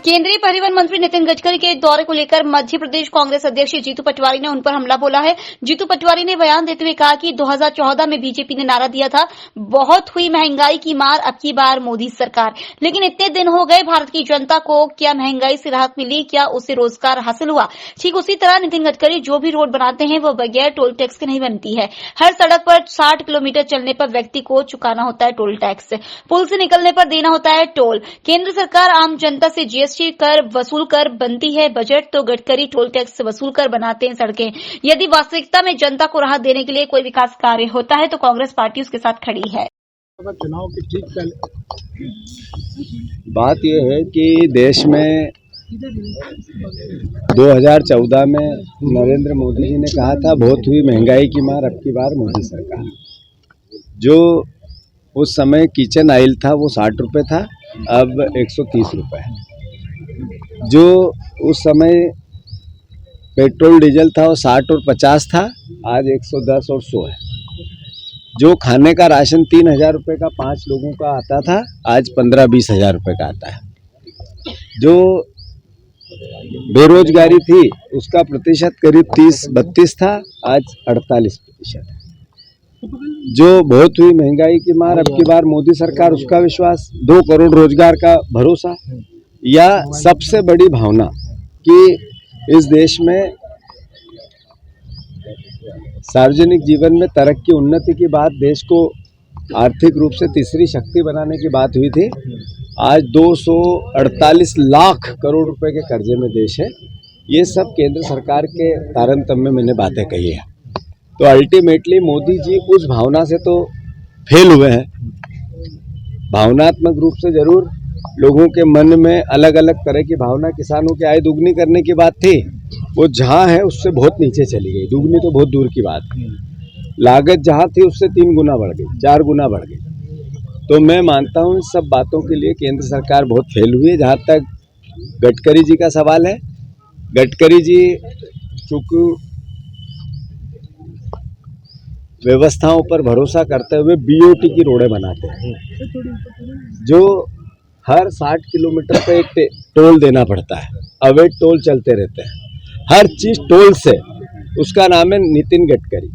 केंद्रीय परिवहन मंत्री नितिन गडकरी के दौरे को लेकर मध्य प्रदेश कांग्रेस अध्यक्ष जीतू पटवारी ने उन पर हमला बोला है। जीतू पटवारी ने बयान देते हुए कहा कि 2014 में बीजेपी ने नारा दिया था, बहुत हुई महंगाई की मार, अब की बार मोदी सरकार। लेकिन इतने दिन हो गए, भारत की जनता को क्या महंगाई से राहत मिली, क्या उसे रोजगार हासिल हुआ? ठीक उसी तरह नितिन गडकरी जो भी रोड बनाते हैं वो बगैर टोल टैक्स के नहीं बनती है। हर सड़क पर 60 किलोमीटर चलने पर व्यक्ति को चुकाना होता है टोल टैक्स, पुल से निकलने पर देना होता है टोल। केंद्र सरकार आम जनता से जीएसटी कर वसूल कर बनती है बजट, तो गडकरी टोल टैक्स वसूल कर बनाते हैं सड़कें। यदि वास्तविकता में जनता को राहत देने के लिए कोई विकास कार्य होता है तो कांग्रेस पार्टी उसके साथ खड़ी है। चुनाव की ठीक पहले बात यह है कि देश में 2014 में नरेंद्र मोदी जी ने कहा था, बहुत हुई महंगाई की मार, अब की बार मोदी सरकार। जो उस समय किचन ऑयल था वो 60 रुपये था, अब 130 रुपये है। जो उस समय पेट्रोल डीजल था वो 60 और 50 था, आज 110 और 100 है। जो खाने का राशन 3,000 रुपये का 5 लोगों का आता था, आज 15-20 हज़ार रुपये का आता है। जो बेरोजगारी थी उसका प्रतिशत करीब 30-32 था, आज 48% है। जो बहुत हुई महंगाई की मार, अब की बार मोदी सरकार, उसका विश्वास, 2 करोड़ रोजगार का भरोसा, या सबसे बड़ी भावना कि इस देश में सार्वजनिक जीवन में तरक्की उन्नति की बात, देश को आर्थिक रूप से तीसरी शक्ति बनाने की बात हुई थी। आज 248 लाख करोड़ रुपए के कर्जे में देश है। ये सब केंद्र सरकार के तारतम्य में मैंने बातें कही है। तो अल्टीमेटली मोदी जी उस भावना से तो फेल हुए हैं। भावनात्मक रूप से जरूर लोगों के मन में अलग अलग तरह की भावना, किसानों की आय दुगनी करने की बात थी, वो जहाँ है उससे बहुत नीचे चली गई। दुगनी तो बहुत दूर की बात है, लागत जहाँ थी उससे 3 गुना बढ़ गई, 4 गुना बढ़ गई। तो मैं मानता हूँ इस सब बातों के लिए केंद्र सरकार बहुत फेल हुई है। जहाँ तक गडकरी जी का सवाल है, गडकरी जी चूँकि व्यवस्थाओं पर भरोसा करते हुए बीओटी की रोडें बनाते हैं, जो हर 60 किलोमीटर पे एक टोल देना पड़ता है, अवैध टोल चलते रहते हैं, हर चीज टोल से। उसका नाम है नितिन गडकरी।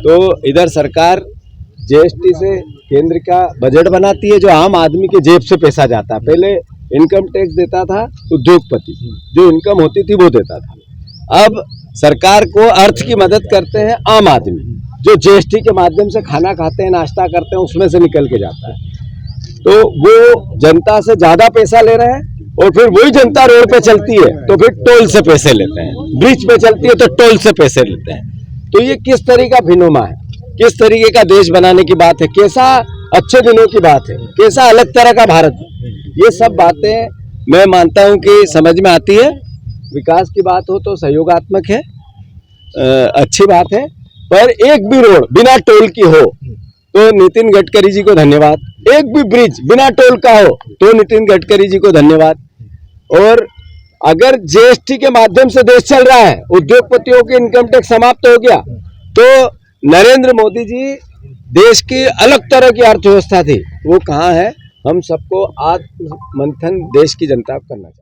तो इधर सरकार जीएसटी से केंद्र का बजट बनाती है, जो आम आदमी के जेब से पैसा जाता है। पहले इनकम टैक्स देता था उद्योगपति, जो इनकम होती थी वो देता था। अब सरकार को अर्थ की मदद करते हैं आम आदमी, जो जीएसटी के माध्यम से खाना खाते हैं, नाश्ता करते हैं, उसमें से निकल के जाता है। तो वो जनता से ज्यादा पैसा ले रहे हैं, और फिर वही जनता रोड पे चलती है तो फिर टोल से पैसे लेते हैं, ब्रिज पे चलती है तो टोल से पैसे लेते हैं। तो ये किस तरीके का भिनोमा है, किस तरीके का देश बनाने की बात है, कैसा अच्छे दिनों की बात है, कैसा अलग तरह का भारत है। ये सब बातें मैं मानता हूं कि समझ में आती है। विकास की बात हो तो सहयोगात्मक है, अच्छी बात है, पर एक भी रोड बिना टोल की हो तो नितिन गडकरी जी को धन्यवाद। एक भी ब्रिज बिना टोल का हो तो नितिन गडकरी जी को धन्यवाद। और अगर जीएसटी के माध्यम से देश चल रहा है, उद्योगपतियों के इनकम टैक्स समाप्त हो गया, तो नरेंद्र मोदी जी देश की अलग तरह की अर्थव्यवस्था थी, वो कहाँ है? हम सबको आत्म मंथन देश की जनता को करना चाहिए।